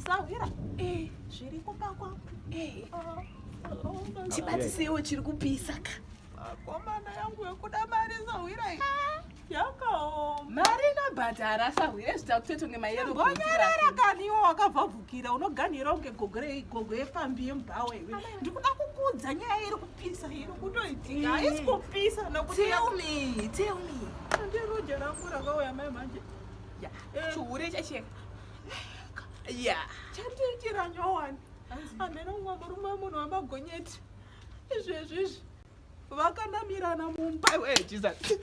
Sawira zviri kumba kwangu chibatisewo chiri kupisa ka komana yangu yekuda mari Sawira iyi yakaoma. Mari inobhadhara Sawira zvita kutotonge mayero ngonyarara kaniwo wakavhavhukira unoganhira unge gogo yepambi yembawe iwe ndikuda kukudza nyaya iri kupisa iri kutoitika haisi kupisa nokuti tell me ndiroje rangu rakauya mai manje chihure chacheka chandiitira nyowani handina umwe murume munhu wamagonyeti izvezvizvi vakanamirana mumba Jesus.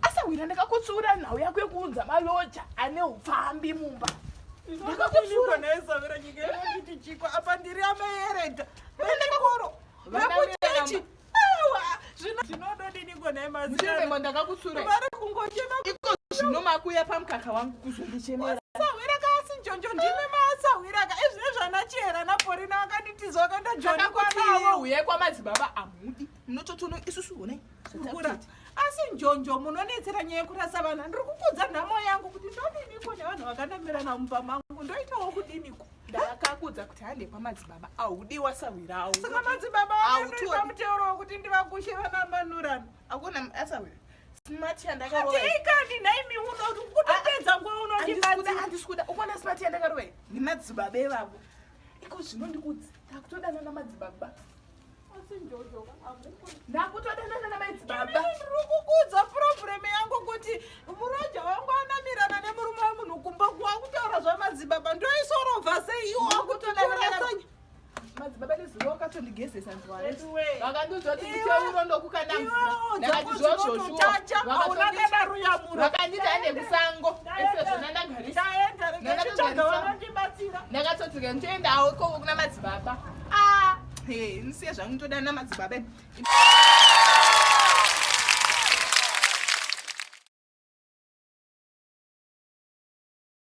Asawira ndakakutsura nhau yako yekuudza maloja ane upfambi mumba. ndakakutsura naisavira nyika inonditi chikwa apa ndiri amaeredha vechikoro vekuchechi zvinododiniko naimazimo ndakakutsura vari kungochema iko zvinomakuya pamukaka wangu kuzondichemera. Sawira kasi njonjo ndimi masawira ka izvezvanachera naporina vakanditiza vakandajoni kwanawo uye kwamadzibaba amudi munototono isusu honai kukura asi njonjo munonetsera nyaya yekurasa vanhu ndiri kukudza nhamo yangu kuti ndodiniko nevanhu vakanamirana mumba mangu ndoitawo kudiniko. ndakakudza kuti hande kwamadzibaba audiwa Sawira saka madzibaba anoipa muteuro wokuti ndivagushe vana manurana akuna asawira smart ikani naimi uno kutopedza nguva unondibandisikuda ukona smart yandakarowa nemadzibaba evavo iko zvino ndikudzi ndakutodana namadzibaba ndakutodanana namadzibaba ndiri kukudza problem yangu kuti muroja wangu anamirana nemurume wemunhu kumba wakutaura zvamadzibaba ndoisorovha sei iwo wakutodanana madzibaba nezuva wakatondigezesa nzware vakandizoti muteuro ndokukandavakanditi ane musango esezvona ndakatotika ntoendawo ikoko kuna madzibaba nisiye zvangu todana namadzibaba